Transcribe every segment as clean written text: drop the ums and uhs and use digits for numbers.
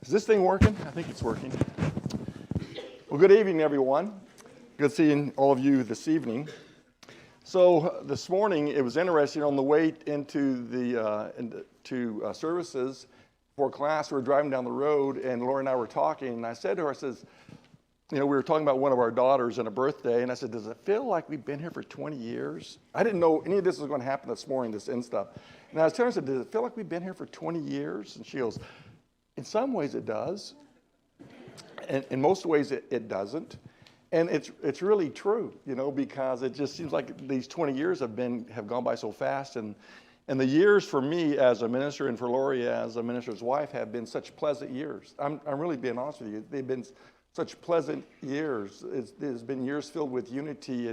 Is this thing working? I think it's working. Well, good evening, everyone. Good seeing all of you this evening. So this morning, it was interesting. On the way into the services for class, we were driving down the road, and Laura and I were talking, and I said to her, I says, we were talking about one of our daughters and a birthday, and I said, does it feel like we've been here for 20 years? I didn't know any of this was going to happen this morning, this end stuff. And I was telling her, I said, does it feel like we've been here for 20 years? And she goes, in some ways it does. And in most ways it doesn't. And it's really true, because it just seems like these 20 years have gone by so fast. And the years for me as a minister and for Lori as a minister's wife have been such pleasant years. I'm really being honest with you. They've been such pleasant years. It's been years filled with unity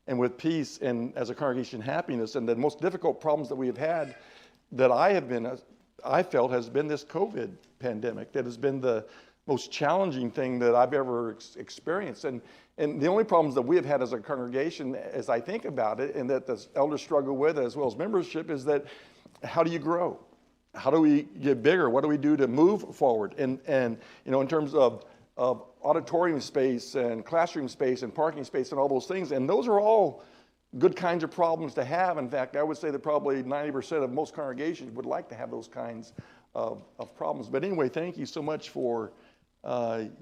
and with peace and as a congregation happiness. And the most difficult problems that we have had that I felt has been this COVID pandemic. That has been the most challenging thing that I've ever experienced. And the only problems that we have had as a congregation, as I think about it, and that the elders struggle with as well as membership, is that how do you grow? How do we get bigger? What do we do to move forward? And in terms of auditorium space and classroom space and parking space and all those things. And those are all good kinds of problems to have. In fact, I would say that probably 90% of most congregations would like to have those kinds of problems. But anyway, thank you so much for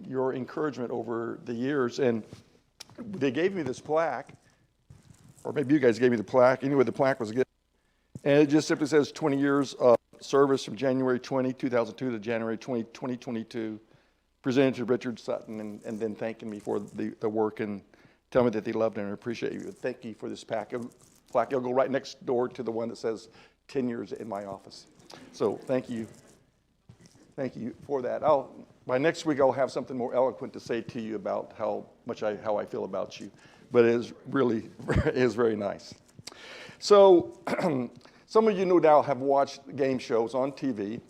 your encouragement over the years. And they gave me this plaque, or maybe you guys gave me the plaque. Anyway, the plaque was good. And it just simply says 20 years of service from January 2002 to January 2022. Presented to Richard Sutton, and then thanking me for the work and telling me that they loved it and appreciate you. Thank you for this plaque. It'll go right next door to the one that says 10 years in my office. So thank you. Thank you for that. By next week, I'll have something more eloquent to say to you about how I feel about you. But it is very nice. So some of you no doubt have watched game shows on TV.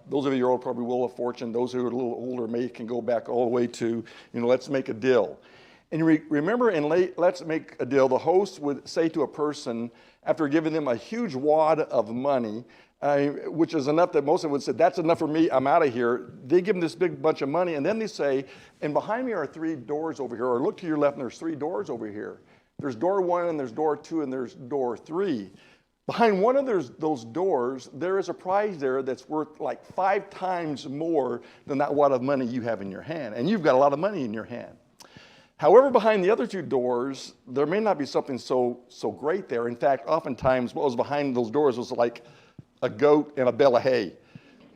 Those of you who are old probably Wheel of Fortune. Those who are a little older may can go back all the way to, Let's Make a Deal. And remember in Let's Make a Deal, the host would say to a person, after giving them a huge wad of money, which is enough that most of them would say, that's enough for me, I'm out of here. They give them this big bunch of money, and then they say, and behind me are 3 doors over here, or look to your left, and there's 3 doors over here. There's door 1, and there's door 2, and there's door 3. Behind one of those doors, there is a prize there that's worth like 5 times more than that wad of money you have in your hand. And you've got a lot of money in your hand. However, behind the other 2 doors, there may not be something so great there. In fact, oftentimes what was behind those doors was like a goat and a bale of hay.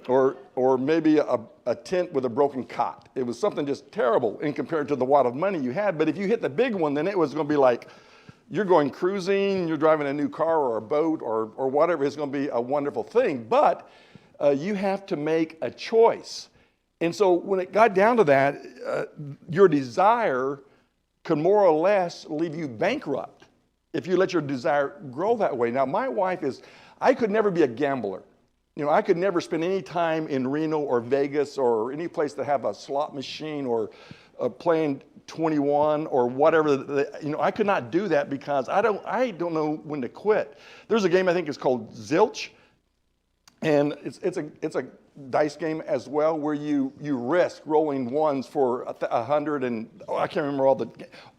Or maybe a tent with a broken cot. It was something just terrible in compared to the wad of money you had. But if you hit the big one, then it was going to be like, you're going cruising, you're driving a new car or a boat or whatever. It's going to be a wonderful thing. But you have to make a choice. And so when it got down to that, your desire could more or less leave you bankrupt if you let your desire grow that way. Now, my wife I could never be a gambler. I could never spend any time in Reno or Vegas or any place that have a slot machine or playing 21 or whatever. I could not do that because I don't know when to quit. There's a game I think is called Zilch, and it's a dice game as well where you risk rolling ones for 100 and I can't remember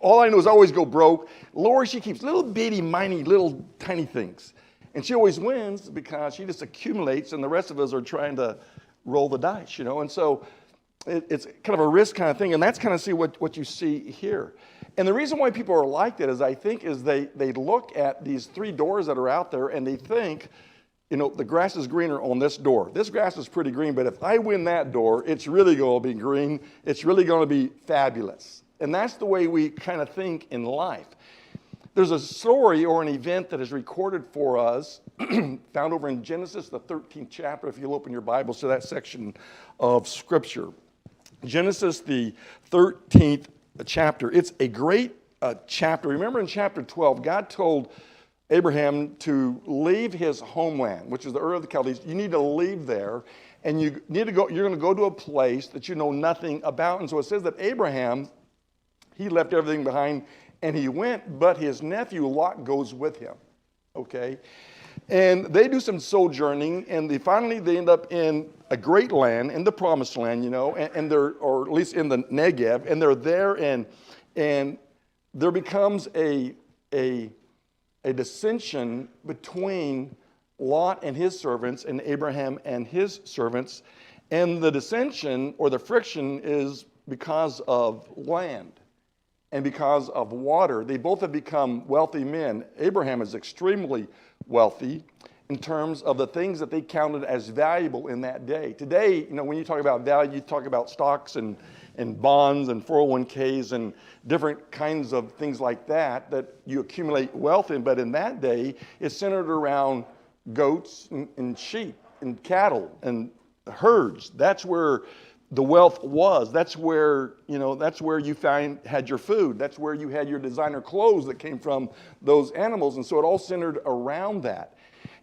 all I know is I always go broke. Lori, she keeps little bitty, little tiny things, and she always wins because she just accumulates, and the rest of us are trying to roll the dice, and so. It's kind of a risk kind of thing, and that's kind of what you see here. And the reason why people are like that is they look at these 3 doors that are out there and they think, the grass is greener on this door. This grass is pretty green, but if I win that door, it's really going to be green. It's really going to be fabulous. And that's the way we kind of think in life. There's a story or an event that is recorded for us, found over in Genesis, the 13th chapter, if you'll open your Bibles to that section of Scripture. Genesis, the 13th chapter. It's a great chapter. Remember in chapter 12, God told Abraham to leave his homeland, which is the Ur of the Chaldees. You need to leave there, and you're going to go to a place that you know nothing about. And so it says that Abraham, he left everything behind, and he went, but his nephew Lot goes with him. Okay? And they do some sojourning, and they end up in a great land, in the promised land, and they're, or at least in the Negev, and they're there, and there becomes a dissension between Lot and his servants and Abraham and his servants. And the dissension or the friction is because of land and because of water. They both have become wealthy men. Abraham is extremely wealthy in terms of the things that they counted as valuable in that day. Today, when you talk about value, you talk about stocks and bonds and 401ks and different kinds of things like that you accumulate wealth in. But in that day, it's centered around goats and sheep and cattle and herds. That's where the wealth was. That's where you had your food. That's where you had your designer clothes that came from those animals. And so it all centered around that.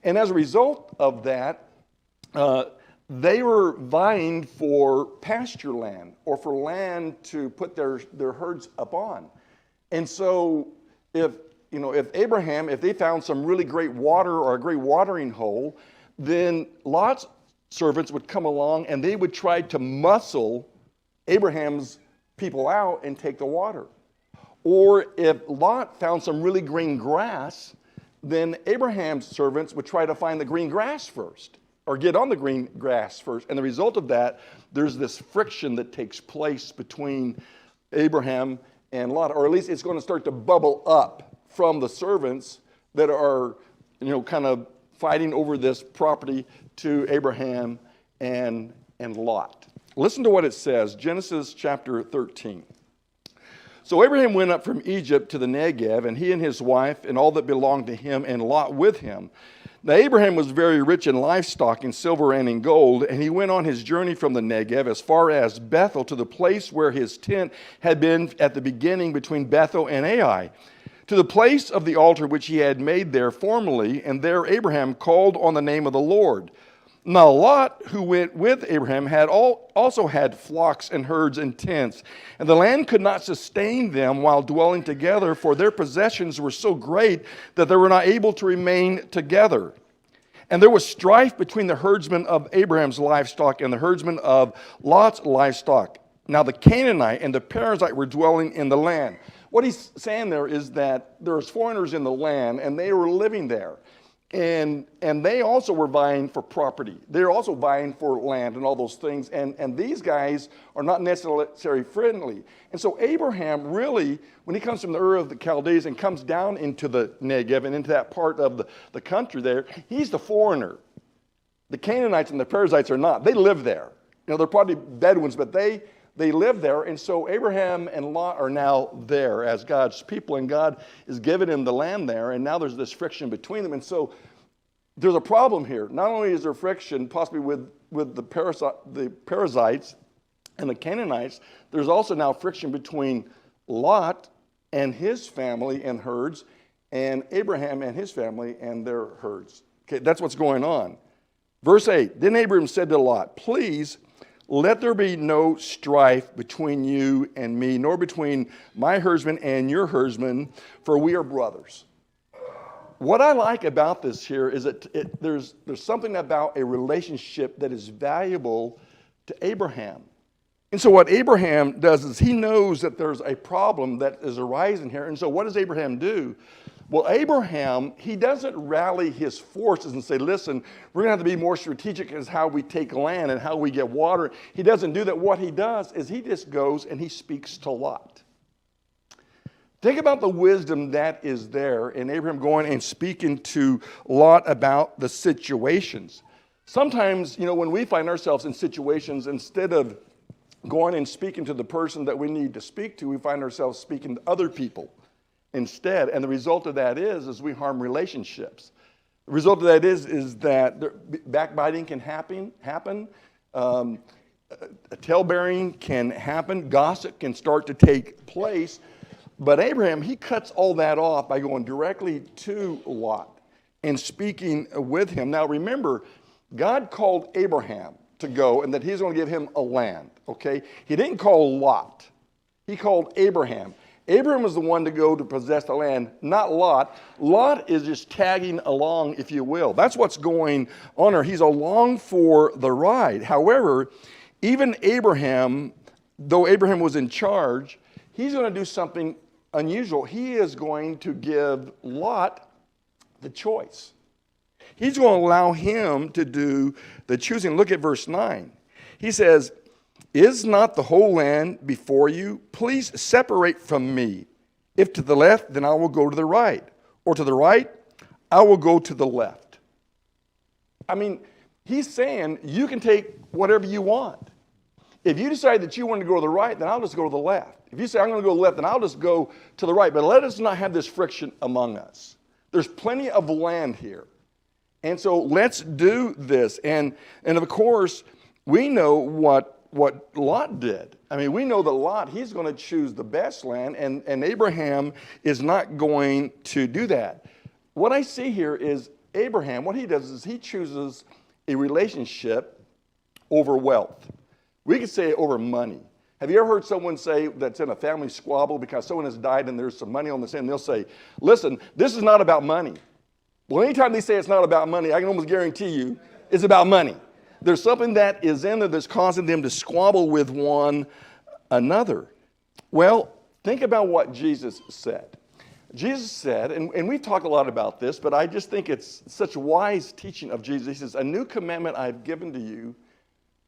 And as a result of that, they were vying for pasture land or for land to put their herds upon. And so if Abraham, if they found some really great water or a great watering hole, then Lot's servants would come along and they would try to muscle Abraham's people out and take the water. Or if Lot found some really green grass, then Abraham's servants would try to find the green grass first, or get on the green grass first. And the result of that, there's this friction that takes place between Abraham and Lot, or at least it's going to start to bubble up from the servants that are, kind of fighting over this property to Abraham and Lot. Listen to what it says, Genesis chapter 13. So Abraham went up from Egypt to the Negev, and he and his wife and all that belonged to him, and Lot with him. Now Abraham was very rich in livestock, in silver and in gold, and he went on his journey from the Negev as far as Bethel, to the place where his tent had been at the beginning between Bethel and Ai, to the place of the altar which he had made there formerly, and there Abraham called on the name of the Lord. Now Lot, who went with Abraham, also had flocks and herds and tents, and the land could not sustain them while dwelling together, for their possessions were so great that they were not able to remain together. And there was strife between the herdsmen of Abraham's livestock and the herdsmen of Lot's livestock. Now the Canaanite and the Perizzite were dwelling in the land. What he's saying there is that there's foreigners in the land, and they were living there. And they also were vying for property. They're also vying for land and all those things. And these guys are not necessarily friendly. And so Abraham really, when he comes from the Ur of the Chaldees and comes down into the Negev and into that part of the country there, he's the foreigner. The Canaanites and the Perizzites are not. They live there. They're probably Bedouins, but they live there. And so Abraham and Lot are now there as God's people, and God is giving him the land there, and now there's this friction between them. And so there's a problem here. Not only is there friction possibly with the Perizzites and the Canaanites, there's also now friction between Lot and his family and herds, and Abraham and his family and their herds. Okay, that's what's going on. Verse 8, then Abraham said to Lot, please, let there be no strife between you and me, nor between my herdsmen and your herdsmen, for we are brothers. What I like about this here is that there's something about a relationship that is valuable to Abraham. And so what Abraham does is he knows that there's a problem that is arising here. And so what does Abraham do? Well, Abraham, he doesn't rally his forces and say, listen, we're going to have to be more strategic as how we take land and how we get water. He doesn't do that. What he does is he just goes and he speaks to Lot. Think about the wisdom that is there in Abraham going and speaking to Lot about the situations. Sometimes, when we find ourselves in situations, instead of going and speaking to the person that we need to speak to, we find ourselves speaking to other people instead. And the result of that is we harm relationships. The result of that is that backbiting can happen. Talebearing can happen. Gossip can start to take place. But Abraham, he cuts all that off by going directly to Lot and speaking with him. Now remember, God called Abraham to go and that he's going to give him a land, okay? He didn't call Lot. He called Abraham. Abraham was the one to go to possess the land, not Lot. Lot is just tagging along, if you will. That's what's going on here. He's along for the ride. However, even Abraham, though Abraham was in charge, he's going to do something unusual. He is going to give Lot the choice. He's going to allow him to do the choosing. Look at verse 9. He says, "Is not the whole land before you? Please separate from me. If to the left, then I will go to the right. Or to the right, I will go to the left." I mean, he's saying you can take whatever you want. If you decide that you want to go to the right, then I'll just go to the left. If you say I'm going to go to the left, then I'll just go to the right. But let us not have this friction among us. There's plenty of land here. And so let's do this. And of course, we know what Lot did. I mean, we know that Lot, he's going to choose the best land, and Abraham is not going to do that. What I see here is Abraham, what he does is he chooses a relationship over wealth. We could say over money. Have you ever heard someone say that's in a family squabble because someone has died and there's some money on the sand? They'll say, "Listen, this is not about money." Well, anytime they say it's not about money, I can almost guarantee you it's about money. There's something that is in there that's causing them to squabble with one another. Well, think about what Jesus said. Jesus said, and we've talked a lot about this, but I just think it's such wise teaching of Jesus. He says, "A new commandment I've given to you,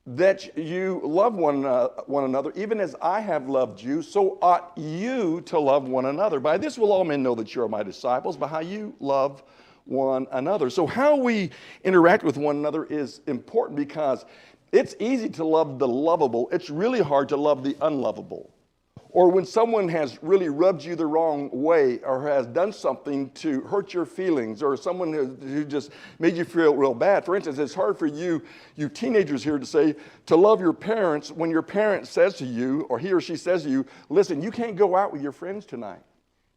that you love one another, even as I have loved you, so ought you to love one another. By this will all men know that you are my disciples, by how you love one another." So how we interact with one another is important because it's easy to love the lovable. It's really hard to love the unlovable. Or when someone has really rubbed you the wrong way or has done something to hurt your feelings, or someone who just made you feel real bad. For instance, it's hard for you teenagers here to love your parents when your parent says to you, or he or she says to you, "Listen, you can't go out with your friends tonight.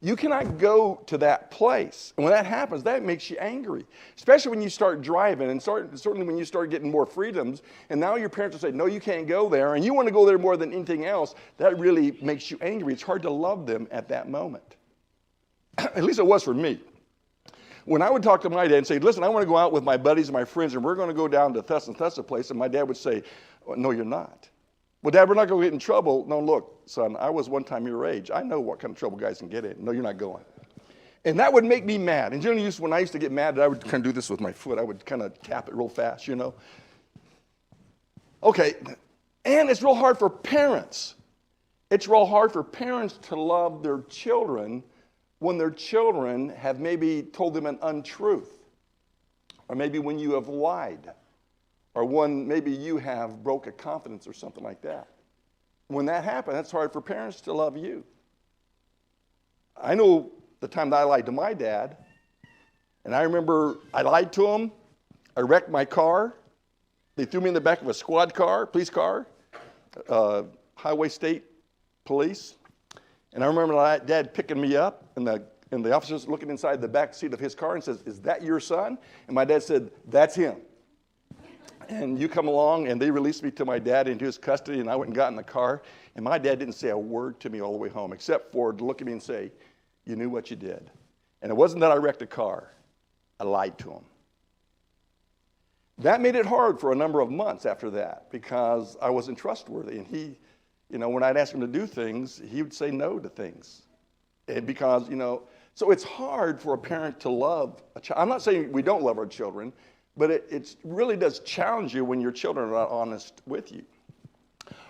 You cannot go to that place." And when that happens, that makes you angry, especially when you start driving and certainly when you start getting more freedoms. And now your parents will say, "No, you can't go there." And you want to go there more than anything else. That really makes you angry. It's hard to love them at that moment. At least it was for me. When I would talk to my dad and say, "Listen, I want to go out with my buddies and my friends, and we're going to go down to thus and thus a place," and my dad would say, "No, you're not." "Well, Dad, we're not going to get in trouble." "No, look, son, I was one time your age. I know what kind of trouble guys can get in." "No, you're not going." And that would make me mad. And generally, when I used to get mad, I would kind of do this with my foot. I would kind of tap it real fast, you know. Okay, and it's real hard for parents. It's real hard for parents to love their children when their children have maybe told them an untruth, or maybe when you have lied, or when maybe you have broke a confidence or something like that. When that happens, it's hard for parents to love you. I know the time that I lied to my dad, and I remember I lied to him. I wrecked my car. They threw me in the back of a squad car, police car, highway state police. And I remember my dad picking me up, and the officer's looking inside the back seat of his car and says, "Is that your son?" And my dad said, "That's him." And you come along, and they released me to my dad into his custody, and I went and got in the car. And my dad didn't say a word to me all the way home, except for to look at me and say, "You knew what you did." And it wasn't that I wrecked a car. I lied to him. That made it hard for a number of months after that because I wasn't trustworthy. And he, when I'd ask him to do things, he would say no to things. And because, so it's hard for a parent to love a child. I'm not saying we don't love our children, but it really does challenge you when your children are not honest with you.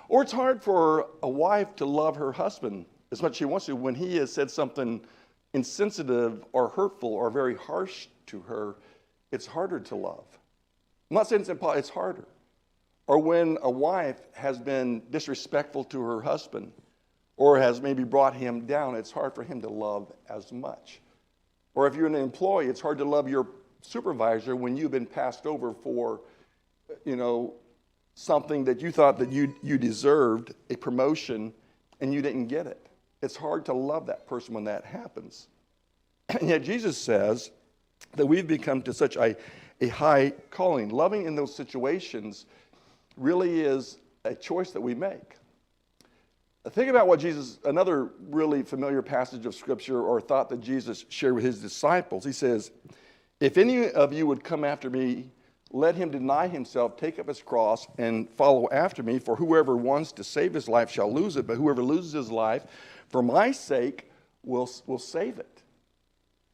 Or it's hard for a wife to love her husband as much as she wants to when he has said something insensitive or hurtful or very harsh to her. It's harder to love. I'm not saying it's harder. Or when a wife has been disrespectful to her husband or has maybe brought him down, it's hard for him to love as much. Or if you're an employee, it's hard to love your supervisor when you've been passed over for, something that you thought that you deserved, a promotion, and you didn't get it. It's hard to love that person when that happens. And yet Jesus says that we've become to such a high calling. Loving in those situations really is a choice that we make. Think about what another really familiar passage of Scripture or thought that Jesus shared with his disciples. He says, if any of you would come after me, let him deny himself, take up his cross, and follow after me. For whoever wants to save his life shall lose it, but whoever loses his life for my sake will save it.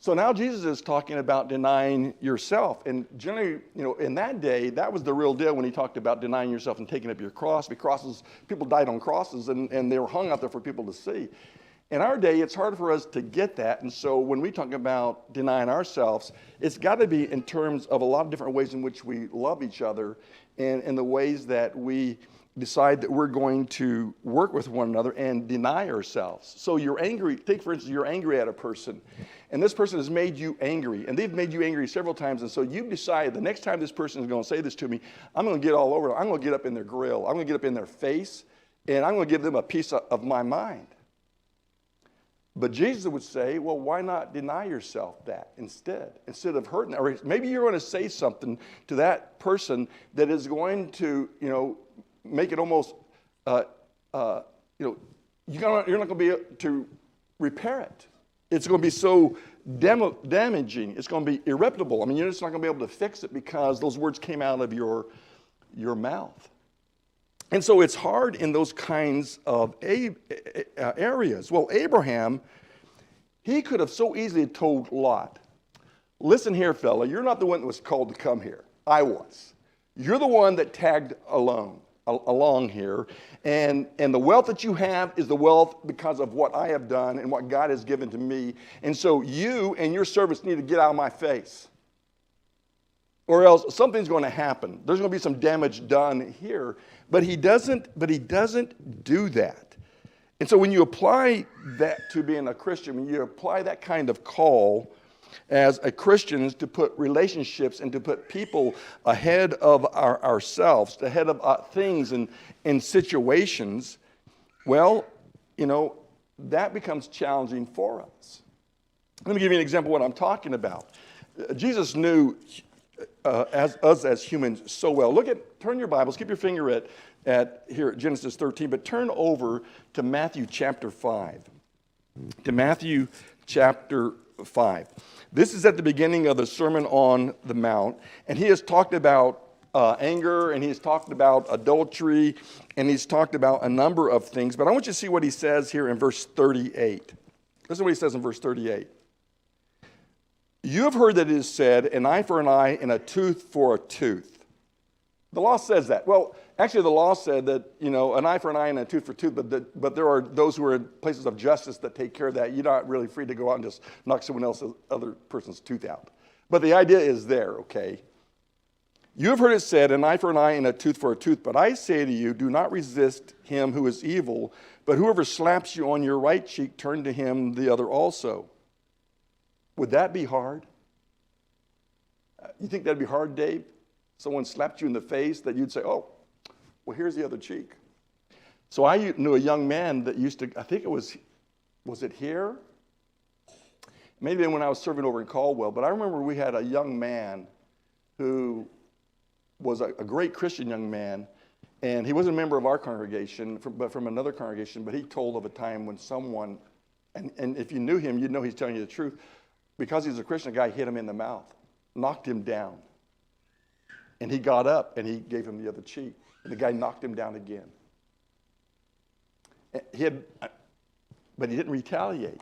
So now Jesus is talking about denying yourself. And generally, in that day, that was the real deal when he talked about denying yourself and taking up your cross. Because people died on crosses and they were hung out there for people to see. In our day, it's hard for us to get that. And so when we talk about denying ourselves, it's got to be in terms of a lot of different ways in which we love each other and in the ways that we decide that we're going to work with one another and deny ourselves. So you're angry. Take, for instance, you're angry at a person, and this person has made you angry, and they've made you angry several times, and so you've decided the next time this person is going to say this to me, I'm going to get all over them. I'm going to get up in their grill. I'm going to get up in their face, and I'm going to give them a piece of my mind. But Jesus would say, well, why not deny yourself that instead of hurting? Or maybe you're going to say something to that person that is going to, make it almost, you're not going to be able to repair it. It's going to be so damaging. It's going to be irreparable. I mean, you're just not going to be able to fix it because those words came out of your mouth. And so it's hard in those kinds of areas. Well, Abraham, he could have so easily told Lot, listen here, fella, you're not the one that was called to come here. I was. You're the one that tagged along here. And the wealth that you have is the wealth because of what I have done and what God has given to me. And so you and your servants need to get out of my face. Or else something's going to happen. There's going to be some damage done here. But he doesn't do that. And so when you apply that to being a Christian, when you apply that kind of call as a Christian to put relationships and to put people ahead of ourselves, ahead of things and situations, well, that becomes challenging for us. Let me give you an example of what I'm talking about. Jesus knew us as humans so well. Turn your Bibles, keep your finger at here at Genesis 13, but turn over to Matthew chapter 5. To Matthew chapter 5. This is at the beginning of the Sermon on the Mount, and he has talked about anger, and he's talked about adultery, and he's talked about a number of things, but I want you to see what he says here in verse 38. Listen to what he says in verse 38. You have heard that it is said, an eye for an eye and a tooth for a tooth. The law says that. Well, actually the law said that, an eye for an eye and a tooth for a tooth, but there are those who are in places of justice that take care of that. You're not really free to go out and just knock someone else's other person's tooth out. But the idea is there, okay? You have heard it said, an eye for an eye and a tooth for a tooth, but I say to you, do not resist him who is evil, but whoever slaps you on your right cheek, turn to him the other also. Would that be hard? You think that'd be hard, Dave? Someone slapped you in the face that you'd say, oh, well, here's the other cheek. So I knew a young man that used to, I think it was it here? Maybe when I was serving over in Caldwell, but I remember we had a young man who was a great Christian young man, and he wasn't a member of our congregation, but from another congregation, but he told of a time when someone, and if you knew him, you'd know he's telling you the truth, because he's a Christian, a guy hit him in the mouth, knocked him down. And he got up and he gave him the other cheek. And the guy knocked him down again. But he didn't retaliate.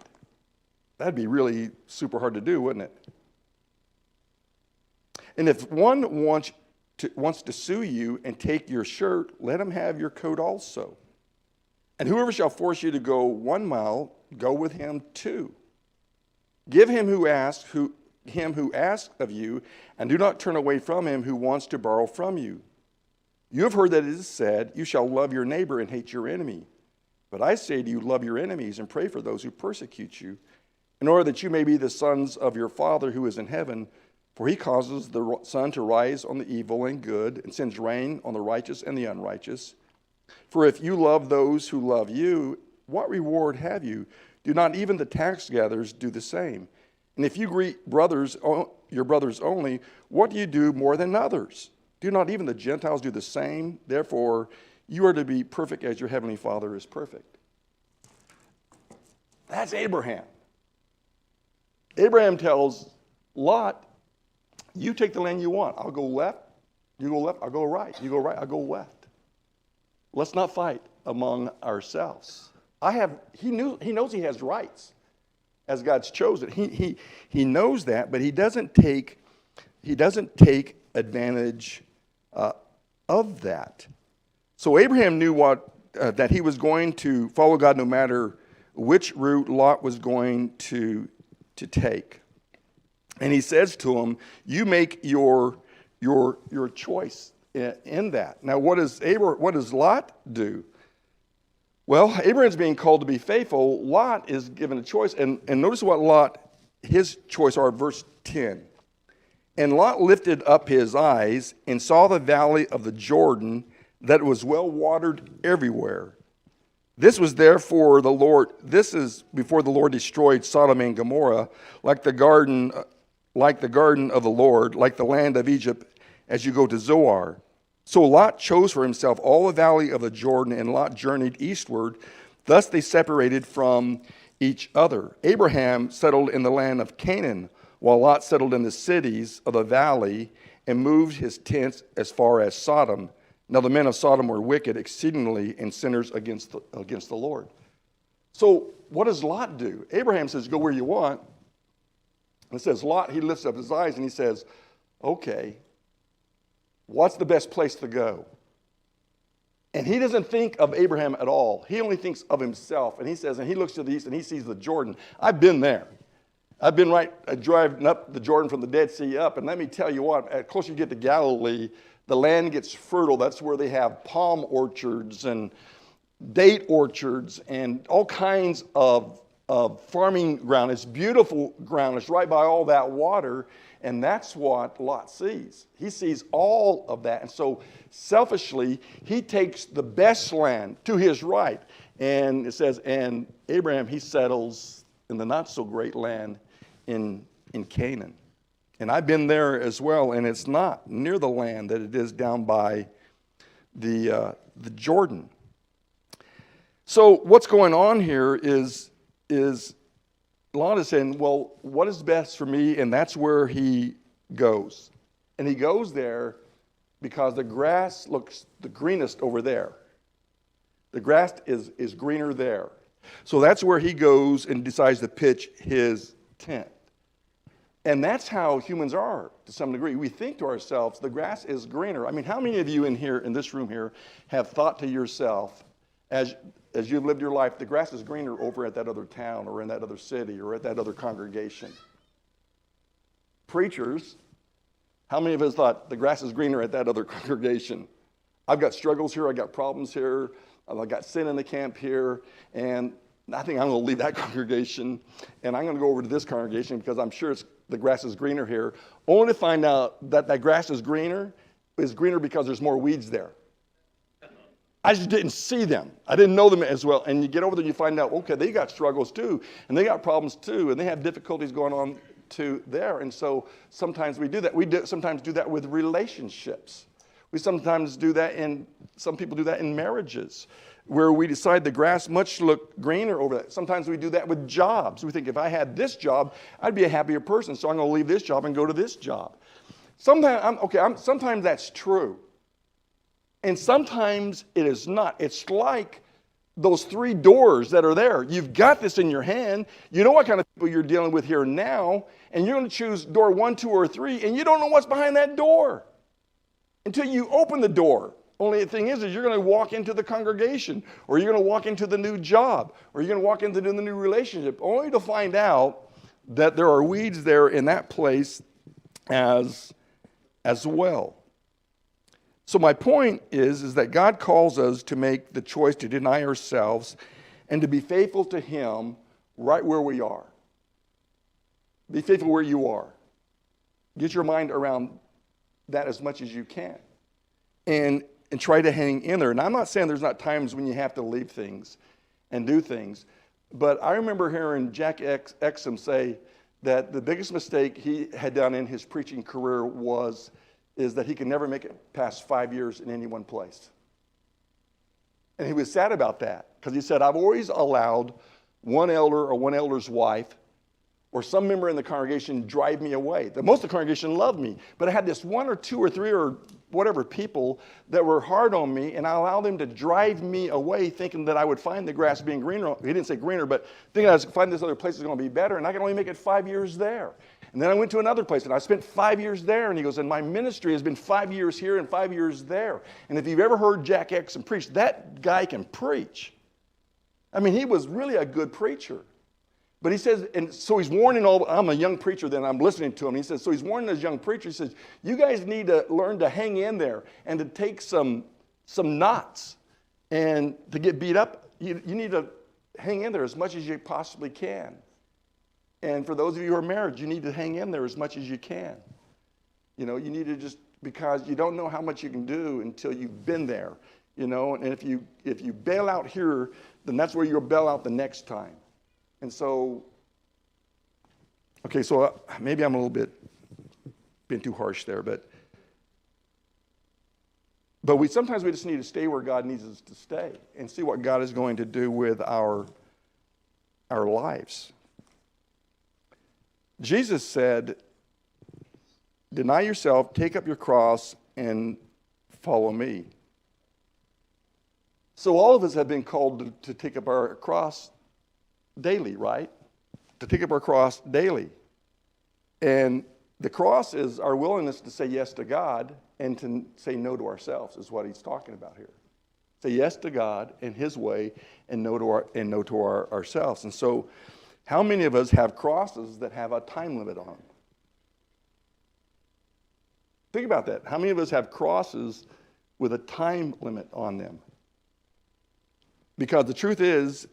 That'd be really super hard to do, wouldn't it? And if one wants to sue you and take your shirt, let him have your coat also. And whoever shall force you to go 1 mile, go with him 2. Give him who asks of you, and do not turn away from him who wants to borrow from you. You have heard that it is said, you shall love your neighbor and hate your enemy. But I say to you, love your enemies and pray for those who persecute you, in order that you may be the sons of your Father who is in heaven. For he causes the sun to rise on the evil and good, and sends rain on the righteous and the unrighteous. For if you love those who love you, what reward have you? Do not even the tax gatherers do the same? And if you greet your brothers only, what do you do more than others? Do not even the Gentiles do the same? Therefore, you are to be perfect as your heavenly Father is perfect. That's Abraham. Abraham tells Lot, you take the land you want. I'll go left. You go left. I'll go right. You go right. I'll go left. Let's not fight among ourselves. He knows he has rights as God's chosen. He knows that, but he doesn't take advantage of that. So Abraham knew that he was going to follow God no matter which route Lot was going to take. And he says to him, you make your choice in that. Now, what does Lot do? Well, Abraham's being called to be faithful. Lot is given a choice. And notice what his choice are, verse 10. And Lot lifted up his eyes and saw the valley of the Jordan, that it was well watered everywhere. This is before the Lord destroyed Sodom and Gomorrah, like the garden of the Lord, like the land of Egypt, as you go to Zoar. So Lot chose for himself all the valley of the Jordan, and Lot journeyed eastward. Thus they separated from each other. Abraham settled in the land of Canaan, while Lot settled in the cities of the valley and moved his tents as far as Sodom. Now the men of Sodom were wicked exceedingly and sinners against the Lord. So what does Lot do? Abraham says, go where you want. It says Lot, he lifts up his eyes and he says, okay, what's the best place to go? And he doesn't think of Abraham at all. He only thinks of himself. And he says, and he looks to the east and he sees the Jordan. I've been there. I've been driving up the Jordan from the Dead Sea up. And let me tell you what, as closer you get to Galilee, the land gets fertile. That's where they have palm orchards and date orchards and all kinds of farming ground. It's beautiful ground. It's right by all that water. And that's what Lot sees. He sees all of that. And so selfishly, he takes the best land to his right. And it says, and Abraham, he settles in the not so great land in Canaan. And I've been there as well, and it's not near the land that it is down by the Jordan. So what's going on here is Lot is saying, well, what is best for me? And that's where he goes. And he goes there because the grass looks the greenest over there. The grass is greener there. So that's where he goes and decides to pitch his tent. And that's how humans are to some degree. We think to ourselves, the grass is greener. I mean, how many of you in this room here, have thought to yourself, as you've lived your life, the grass is greener over at that other town or in that other city or at that other congregation? Preachers, how many of us thought the grass is greener at that other congregation? I've got struggles here, I've got problems here, I've got sin in the camp here, and I think I'm going to leave that congregation, and I'm going to go over to this congregation because I'm sure the grass is greener here, only to find out that grass is greener because there's more weeds there. I just didn't see them. I didn't know them as well. And you get over there and you find out, okay, they got struggles too, and they got problems too, and they have difficulties going on too there. And so sometimes we do that. We sometimes do that with relationships. We sometimes do that some people do that in marriages, where we decide the grass must look greener over there. Sometimes we do that with jobs. We think if I had this job, I'd be a happier person, so I'm going to leave this job and go to this job. Sometimes that's true. And sometimes it is not. It's like those three doors that are there. You've got this in your hand. You know what kind of people you're dealing with here now, and you're going to choose door 1, 2, or 3, and you don't know what's behind that door until you open the door. Only the thing is you're going to walk into the congregation, or you're going to walk into the new job, or you're going to walk into the new relationship, only to find out that there are weeds there in that place as well. So my point is that God calls us to make the choice to deny ourselves and to be faithful to Him right where we are. Be faithful where you are. Get your mind around that as much as you can. And try to hang in there. And I'm not saying there's not times when you have to leave things and do things. But I remember hearing Jack Exum say that the biggest mistake he had done in his preaching career is that he could never make it past 5 years in any one place. And he was sad about that because he said, I've always allowed one elder or one elder's wife or some member in the congregation drive me away. Most of the congregation loved me, but I had this one or two or three or whatever people that were hard on me, and I allowed them to drive me away thinking that I would find the grass being greener. He didn't say greener, but thinking I was find this other place is going to be better, and I can only make it 5 years there. And then I went to another place, and I spent 5 years there, and he goes, and my ministry has been 5 years here and 5 years there. And if you've ever heard Jack Exum preach, that guy can preach. I mean, he was really a good preacher. But he says, and so he's warning I'm a young preacher then, I'm listening to him. He says, so he's warning this young preacher, he says, you guys need to learn to hang in there and to take some knots and to get beat up. You need to hang in there as much as you possibly can. And for those of you who are married, you need to hang in there as much as you can. You know, you need to just, because you don't know how much you can do until you've been there. You know, and if you bail out here, then that's where you'll bail out the next time. And so, okay, so maybe I'm a little bit being too harsh there, but sometimes we just need to stay where God needs us to stay and see what God is going to do with our lives. Jesus said, deny yourself, take up your cross, and follow me. So all of us have been called to take up our cross daily, right? To take up our cross daily. And the cross is our willingness to say yes to God and to say no to ourselves, is what he's talking about here. Say yes to God and his way and no to ourselves. And so how many of us have crosses that have a time limit on them? Think about that. How many of us have crosses with a time limit on them? Because the truth is,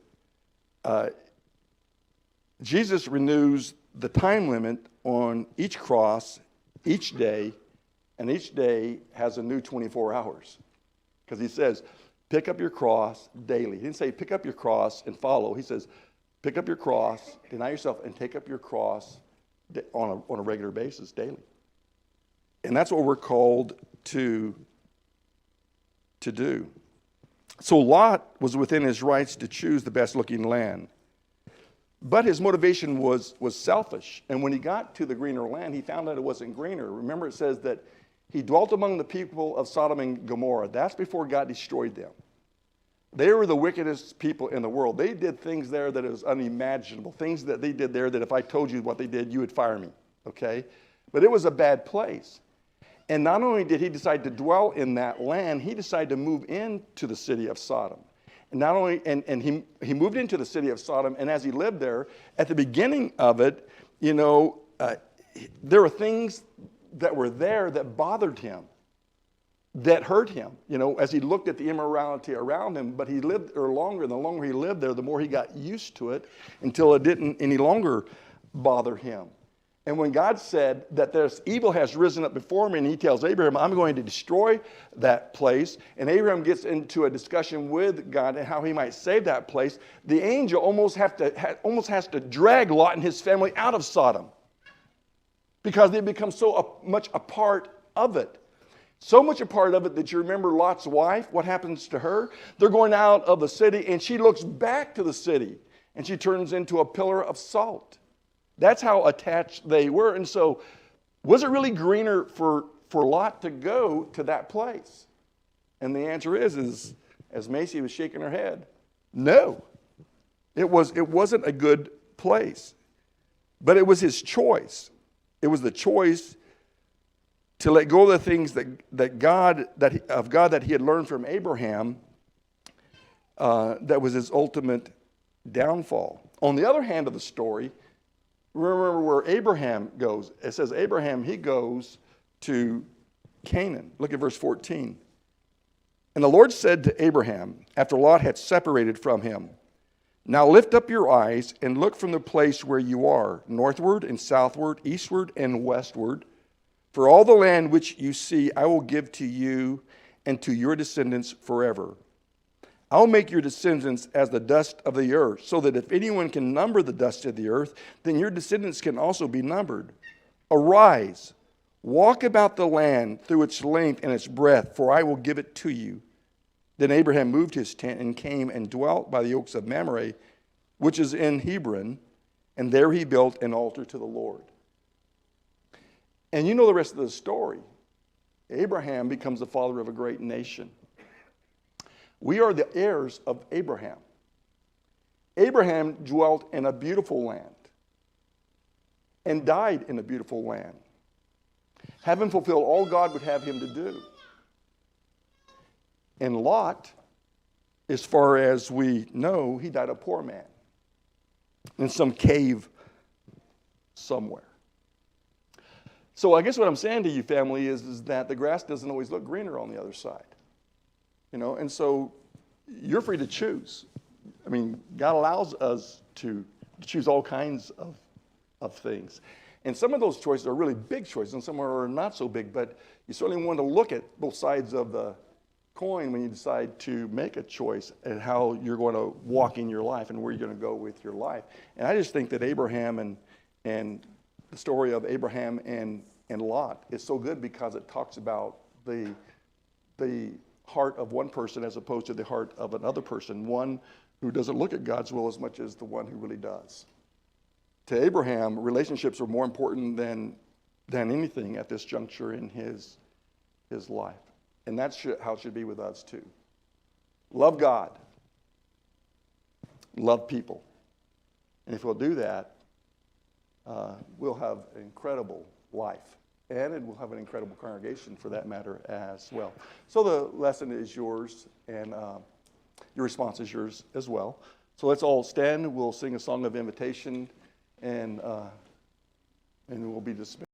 Jesus renews the time limit on each cross, each day, and each day has a new 24 hours. Because he says, pick up your cross daily. He didn't say pick up your cross and follow. He says, pick up your cross, deny yourself, and take up your cross on a regular basis daily. And that's what we're called to do. So Lot was within his rights to choose the best looking land. But his motivation was selfish. And when he got to the greener land, he found out it wasn't greener. Remember, it says that he dwelt among the people of Sodom and Gomorrah. That's before God destroyed them. They were the wickedest people in the world. They did things there that is unimaginable. Things that they did there that if I told you what they did, you would fire me. Okay? But it was a bad place. And not only did he decide to dwell in that land, he decided to move into the city of Sodom. And not only, and he moved into the city of Sodom, and as he lived there, at the beginning of it, you know, there were things that were there that bothered him, that hurt him, you know, as he looked at the immorality around him. But he lived there longer, and the longer he lived there, the more he got used to it until it didn't any longer bother him. And when God said that this evil has risen up before me, and he tells Abraham, I'm going to destroy that place, and Abraham gets into a discussion with God and how he might save that place, the angel almost has to drag Lot and his family out of Sodom because they become so much a part of it. So much a part of it that you remember Lot's wife, what happens to her? They're going out of the city, and she looks back to the city, and she turns into a pillar of salt. That's how attached they were. And so, was it really greener for Lot to go to that place? And the answer is as Macy was shaking her head, no. It wasn't a good place. But it was his choice. It was the choice to let go of the things that God he had learned from Abraham that was his ultimate downfall. On the other hand of the story, remember where Abraham goes. It says Abraham, he goes to Canaan. Look at verse 14. And the Lord said to Abraham, after Lot had separated from him, now lift up your eyes and look from the place where you are, northward and southward, eastward and westward. For all the land which you see, I will give to you and to your descendants forever. I'll make your descendants as the dust of the earth, so that if anyone can number the dust of the earth, then your descendants can also be numbered. Arise, walk about the land through its length and its breadth, for I will give it to you. Then Abraham moved his tent and came and dwelt by the oaks of Mamre, which is in Hebron, and there he built an altar to the Lord. And you know the rest of the story. Abraham becomes the father of a great nation. We are the heirs of Abraham. Abraham dwelt in a beautiful land and died in a beautiful land, having fulfilled all God would have him to do. And Lot, as far as we know, he died a poor man in some cave somewhere. So I guess what I'm saying to you, family, is that the grass doesn't always look greener on the other side. And so you're free to choose. I mean, God allows us to choose all kinds of things. And some of those choices are really big choices, and some are not so big, but you certainly want to look at both sides of the coin when you decide to make a choice and how you're going to walk in your life and where you're going to go with your life. And I just think that Abraham and the story of Abraham and Lot is so good because it talks about the heart of one person as opposed to the heart of another person, one who doesn't look at God's will as much as the one who really does. To Abraham, relationships are more important than anything at this juncture in his life. And that's how it should be with us too. Love God. Love people. And if we'll do that, we'll have an incredible life. And we'll have an incredible congregation for that matter as well. So the lesson is yours, and your response is yours as well. So let's all stand. We'll sing a song of invitation, and we'll be dismissed.